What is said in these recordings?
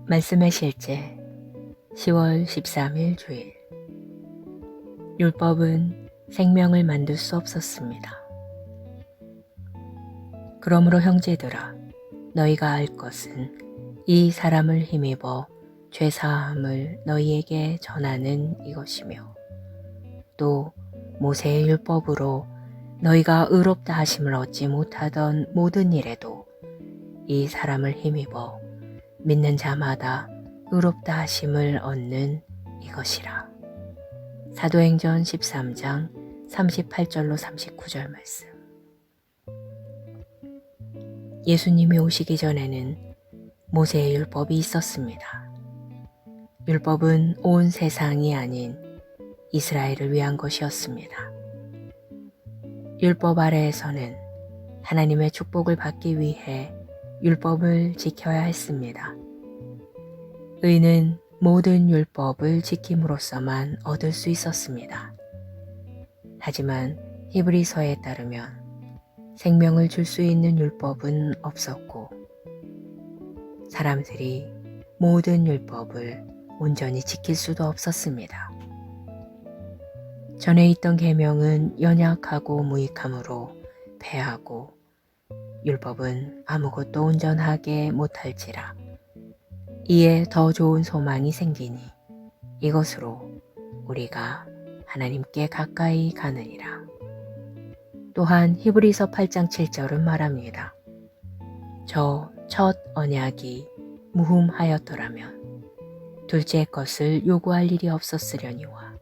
말씀의 실제 10월 13일 주일. 율법은 생명을 만들 수 없었습니다. 그러므로 형제들아, 너희가 알 것은 이 사람을 힘입어 죄사함을 너희에게 전하는 이것이며, 또 모세의 율법으로 너희가 의롭다 하심을 얻지 못하던 모든 일에도 이 사람을 힘입어 믿는 자마다 의롭다 하심을 얻는 이것이라. 사도행전 13장 38절로 39절 말씀. 예수님이 오시기 전에는 모세의 율법이 있었습니다. 율법은 온 세상이 아닌 이스라엘을 위한 것이었습니다. 율법 아래에서는 하나님의 축복을 받기 위해 율법을 지켜야 했습니다. 의는 모든 율법을 지킴으로써만 얻을 수 있었습니다. 하지만 히브리서에 따르면 생명을 줄 수 있는 율법은 없었고, 사람들이 모든 율법을 온전히 지킬 수도 없었습니다. 전에 있던 계명은 연약하고 무익하므로 패하고, 율법은 아무것도 온전하게 못할지라. 이에 더 좋은 소망이 생기니 이것으로 우리가 하나님께 가까이 가느니라. 또한 히브리서 8장 7절은 말합니다. 저 첫 언약이 무흠하였더라면 둘째 것을 요구할 일이 없었으려니와.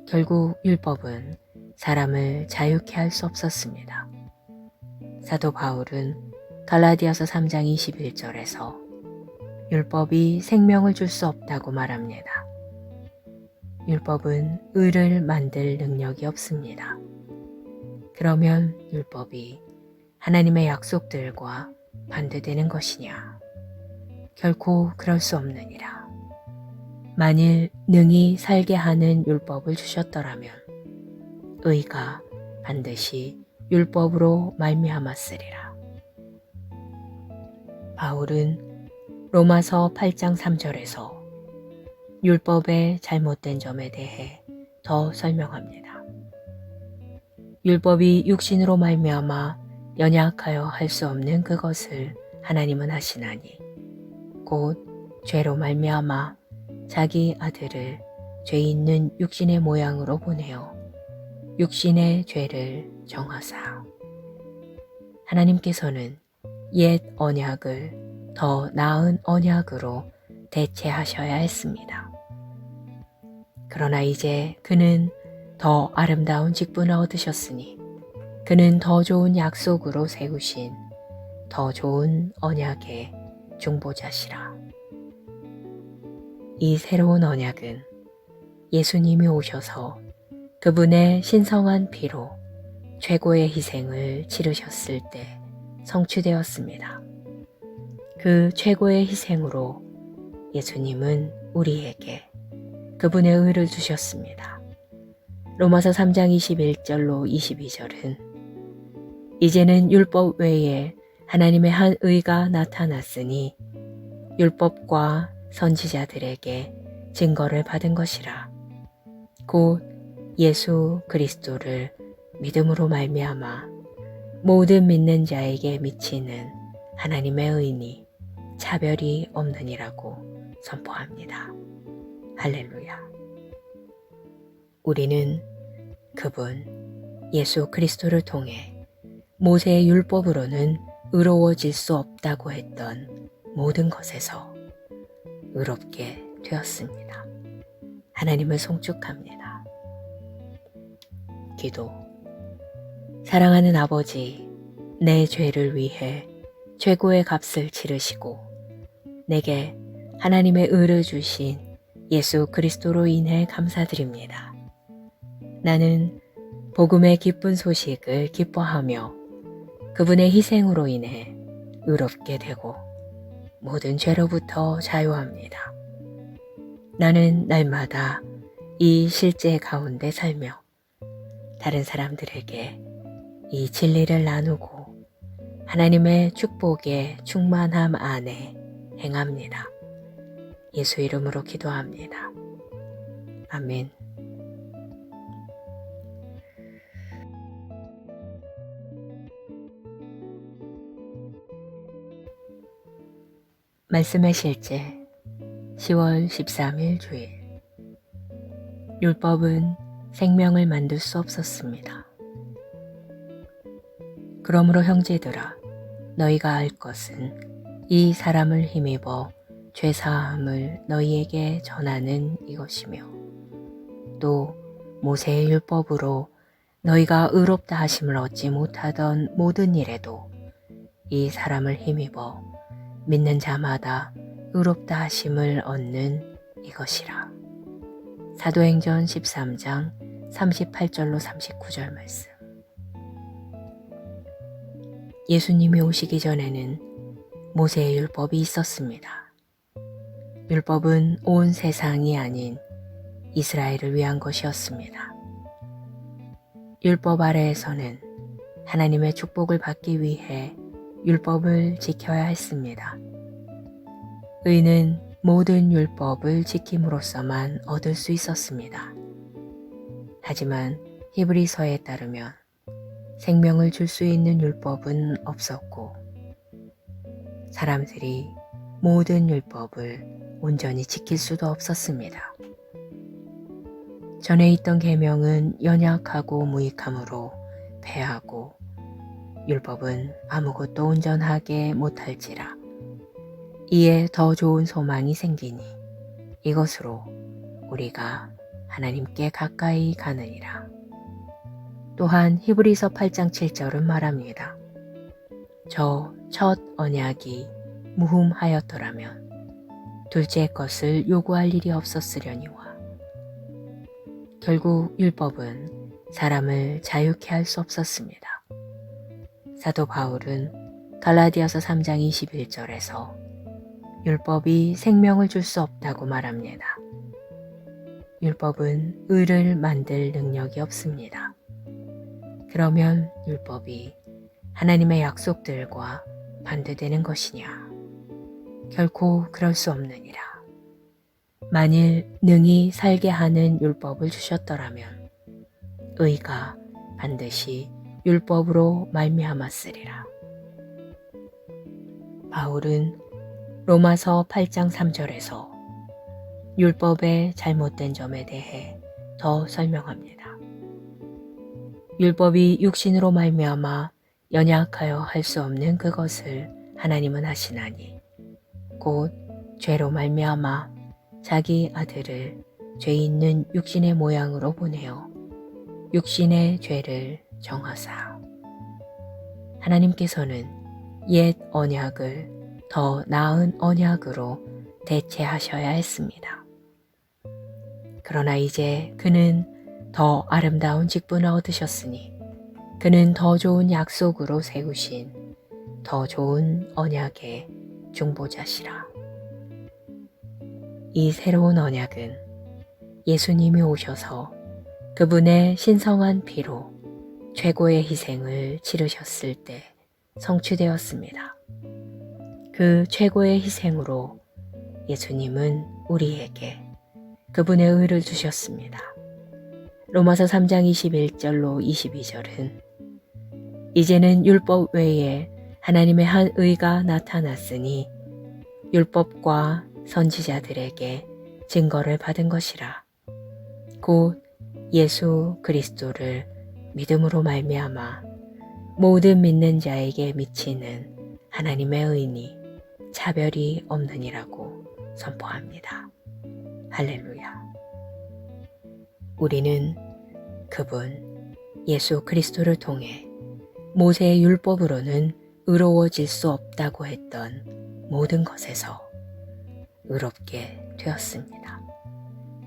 결국 율법은 사람을 자유케 할 수 없었습니다. 사도 바울은 갈라디아서 3장 21절에서 율법이 생명을 줄 수 없다고 말합니다. 율법은 의를 만들 능력이 없습니다. 그러면 율법이 하나님의 약속들과 반대되는 것이냐? 결코 그럴 수 없느니라. 만일 능히 살게 하는 율법을 주셨더라면 의가 반드시 율법으로 말미암았으리라. 바울은 로마서 8장 3절에서 율법의 잘못된 점에 대해 더 설명합니다. 율법이 육신으로 말미암아 연약하여 할 수 없는 그것을 하나님은 하시나니 곧 죄로 말미암아 자기 아들을 죄 있는 육신의 모양으로 보내어 육신의 죄를 정하사. 하나님께서는 옛 언약을 더 나은 언약으로 대체하셔야 했습니다. 그러나 이제 그는 더 아름다운 직분을 얻으셨으니 그는 더 좋은 약속으로 세우신 더 좋은 언약의 중보자시라. 이 새로운 언약은 예수님이 오셔서 그분의 신성한 피로 최고의 희생을 치르셨을 때 성취되었습니다. 그 최고의 희생으로 예수님은 우리에게 그분의 의를 주셨습니다. 로마서 3장 21절로 22절은 이제는 율법 외에 하나님의 한 의가 나타났으니 율법과 선지자들에게 증거를 받은 것이라. 곧 예수 그리스도를 믿음으로 말미암아 모든 믿는 자에게 미치는 하나님의 의니 차별이 없느니라고 선포합니다. 할렐루야. 우리는 그분 예수 그리스도를 통해 모세의 율법으로는 의로워질 수 없다고 했던 모든 것에서 의롭게 되었습니다. 하나님을 송축합니다. 기도. 사랑하는 아버지, 내 죄를 위해 최고의 값을 치르시고 내게 하나님의 의를 주신 예수 그리스도로 인해 감사드립니다. 나는 복음의 기쁜 소식을 기뻐하며 그분의 희생으로 인해 의롭게 되고 모든 죄로부터 자유합니다. 나는 날마다 이 실제 가운데 살며 다른 사람들에게 이 진리를 나누고 하나님의 축복의 충만함 안에 행합니다. 예수 이름으로 기도합니다. 아멘. 말씀의 실제 10월 13일 주일. 율법은 생명을 만들 수 없었습니다. 그러므로 형제들아, 너희가 알 것은 이 사람을 힘입어 죄사함을 너희에게 전하는 이것이며, 또 모세의 율법으로 너희가 의롭다 하심을 얻지 못하던 모든 일에도 이 사람을 힘입어 믿는 자마다 의롭다 하심을 얻는 이것이라. 사도행전 13장 38절로 39절 말씀. 예수님이 오시기 전에는 모세의 율법이 있었습니다. 율법은 온 세상이 아닌 이스라엘을 위한 것이었습니다. 율법 아래에서는 하나님의 축복을 받기 위해 율법을 지켜야 했습니다. 의는 모든 율법을 지킴으로써만 얻을 수 있었습니다. 하지만 히브리서에 따르면 생명을 줄 수 있는 율법은 없었고, 사람들이 모든 율법을 온전히 지킬 수도 없었습니다. 전에 있던 계명은 연약하고 무익함으로 패하고, 율법은 아무것도 온전하게 못할지라. 이에 더 좋은 소망이 생기니 이것으로 우리가 하나님께 가까이 가느니라. 또한 히브리서 8장 7절은 말합니다. 저 첫 언약이 무흠하였더라면 둘째 것을 요구할 일이 없었으려니와. 결국 율법은 사람을 자유케 할 수 없었습니다. 사도 바울은 갈라디아서 3장 21절에서 율법이 생명을 줄 수 없다고 말합니다. 율법은 의를 만들 능력이 없습니다. 그러면 율법이 하나님의 약속들과 반대되는 것이냐? 결코 그럴 수 없느니라. 만일 능히 살게 하는 율법을 주셨더라면 의가 반드시 율법으로 말미암았으리라. 바울은 로마서 8장 3절에서 율법의 잘못된 점에 대해 더 설명합니다. 율법이 육신으로 말미암아 연약하여 할 수 없는 그것을 하나님은 하시나니 곧 죄로 말미암아 자기 아들을 죄 있는 육신의 모양으로 보내어 육신의 죄를 정하사. 하나님께서는 옛 언약을 더 나은 언약으로 대체하셔야 했습니다. 그러나 이제 그는 더 아름다운 직분을 얻으셨으니 그는 더 좋은 약속으로 세우신 더 좋은 언약의 중보자시라. 이 새로운 언약은 예수님이 오셔서 그분의 신성한 피로 최고의 희생을 치르셨을 때 성취되었습니다. 그 최고의 희생으로 예수님은 우리에게 그분의 의를 주셨습니다. 로마서 3장 21절로 22절은 이제는 율법 외에 하나님의 한 의가 나타났으니 율법과 선지자들에게 증거를 받은 것이라. 곧 예수 그리스도를 믿음으로 말미암아 모든 믿는 자에게 미치는 하나님의 의니 차별이 없느니라고 선포합니다. 할렐루야. 우리는 그분 예수 그리스도를 통해 모세의 율법으로는 의로워질 수 없다고 했던 모든 것에서 의롭게 되었습니다.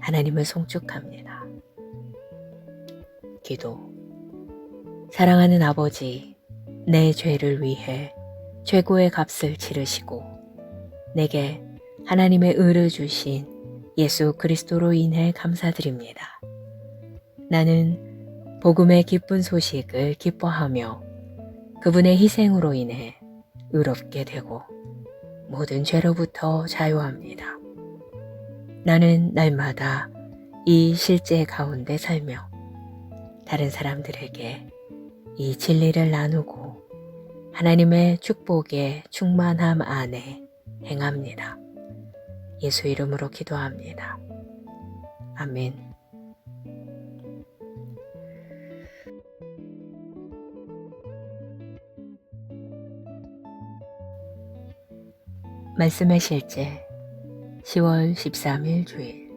하나님을 송축합니다. 기도. 사랑하는 아버지, 내 죄를 위해 최고의 값을 치르시고 내게 하나님의 의를 주신 예수 그리스도로 인해 감사드립니다. 나는 복음의 기쁜 소식을 기뻐하며 그분의 희생으로 인해 의롭게 되고 모든 죄로부터 자유합니다. 나는 날마다 이 실제 가운데 살며 다른 사람들에게 이 진리를 나누고 하나님의 축복의 충만함 안에 행합니다. 예수 이름으로 기도합니다. 아멘. 말씀의 실제 10월 13일 주일.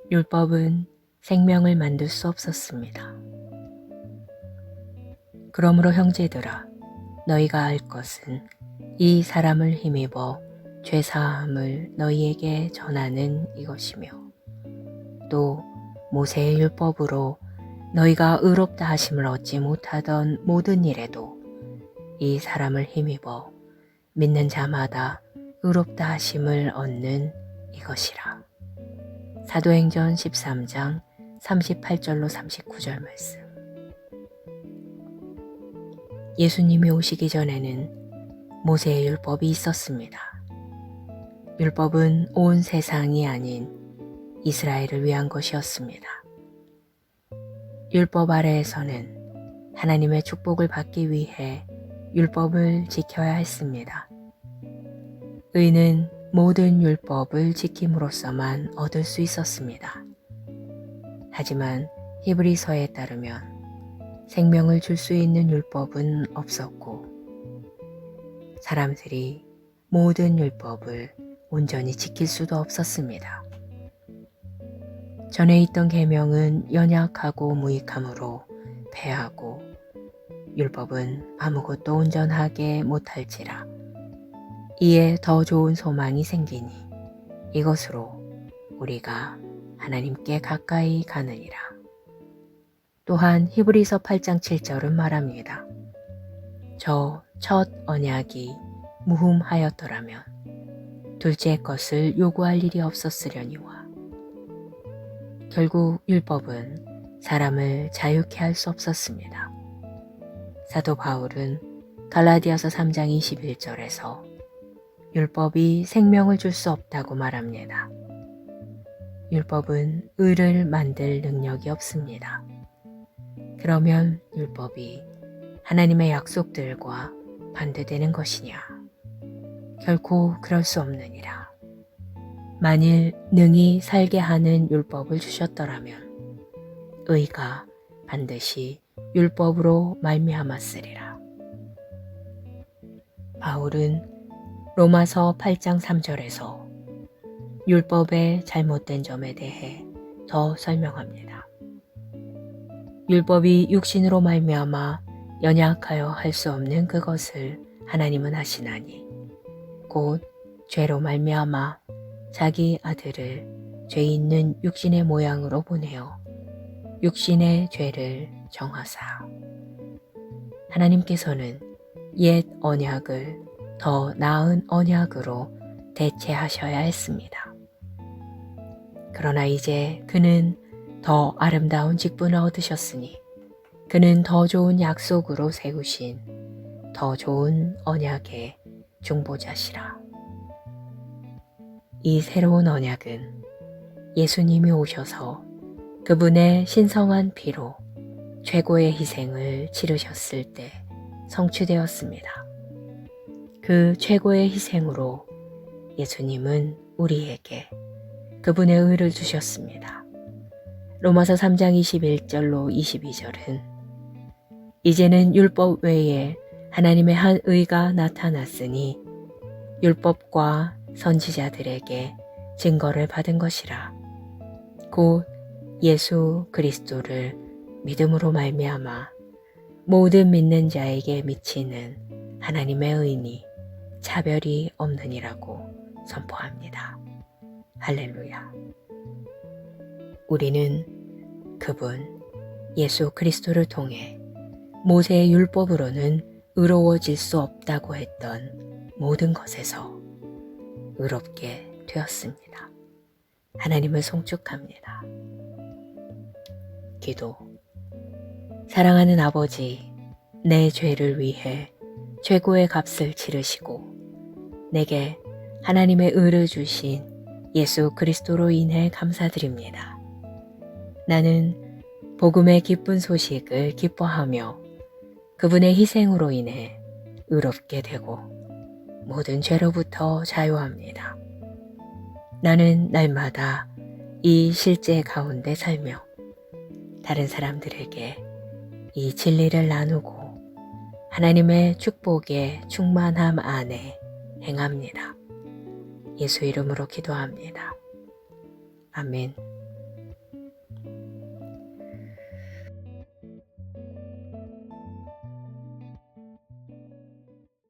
율법은 생명을 만들 수 없었습니다. 그러므로 형제들아, 너희가 알 것은 이 사람을 힘입어 죄사함을 너희에게 전하는 이것이며, 또 모세의 율법으로 너희가 의롭다 하심을 얻지 못하던 모든 일에도 이 사람을 힘입어 믿는 자마다 의롭다 하심을 얻는 이것이라. 사도행전 13장 38절로 39절 말씀. 예수님이 오시기 전에는 모세의 율법이 있었습니다. 율법은 온 세상이 아닌 이스라엘을 위한 것이었습니다. 율법 아래에서는 하나님의 축복을 받기 위해 율법을 지켜야 했습니다. 의는 모든 율법을 지킴으로써만 얻을 수 있었습니다. 하지만 히브리서에 따르면 생명을 줄 수 있는 율법은 없었고, 사람들이 모든 율법을 온전히 지킬 수도 없었습니다. 전에 있던 계명은 연약하고 무익함으로 패하고, 율법은 아무것도 온전하게 못할지라. 이에 더 좋은 소망이 생기니 이것으로 우리가 하나님께 가까이 가느니라. 또한 히브리서 8장 7절은 말합니다. 저 첫 언약이 무흠하였더라면 둘째 것을 요구할 일이 없었으려니와. 결국 율법은 사람을 자유케 할 수 없었습니다. 사도 바울은 갈라디아서 3장 21절에서 율법이 생명을 줄 수 없다고 말합니다. 율법은 의를 만들 능력이 없습니다. 그러면 율법이 하나님의 약속들과 반대되는 것이냐? 결코 그럴 수 없느니라. 만일 능히 살게 하는 율법을 주셨더라면 의가 반드시 율법으로 말미암았으리라. 바울은 로마서 8장 3절에서 율법의 잘못된 점에 대해 더 설명합니다. 율법이 육신으로 말미암아 연약하여 할 수 없는 그것을 하나님은 하시나니 곧 죄로 말미암아 자기 아들을 죄 있는 육신의 모양으로 보내어 육신의 죄를 정하사. 하나님께서는 옛 언약을 더 나은 언약으로 대체하셔야 했습니다. 그러나 이제 그는 더 아름다운 직분을 얻으셨으니 그는 더 좋은 약속으로 세우신 더 좋은 언약의 중보자시라. 이 새로운 언약은 예수님이 오셔서 그분의 신성한 피로 최고의 희생을 치르셨을 때 성취되었습니다. 그 최고의 희생으로 예수님은 우리에게 그분의 의를 주셨습니다. 로마서 3장 21절로 22절은 이제는 율법 외에 하나님의 한 의가 나타났으니 율법과 선지자들에게 증거를 받은 것이라. 곧 예수 그리스도를 믿음으로 말미암아 모든 믿는 자에게 미치는 하나님의 의니 차별이 없느니라고 선포합니다. 할렐루야. 우리는 그분 예수 그리스도를 통해 모세의 율법으로는 의로워질 수 없다고 했던 모든 것에서 의롭게 되었습니다. 하나님을 송축합니다. 기도. 사랑하는 아버지, 내 죄를 위해 최고의 값을 치르시고 내게 하나님의 의를 주신 예수 그리스도로 인해 감사드립니다. 나는 복음의 기쁜 소식을 기뻐하며 그분의 희생으로 인해 의롭게 되고 모든 죄로부터 자유합니다. 나는 날마다 이 실제 가운데 살며 다른 사람들에게 이 진리를 나누고 하나님의 축복의 충만함 안에 행합니다. 예수 이름으로 기도합니다. 아멘.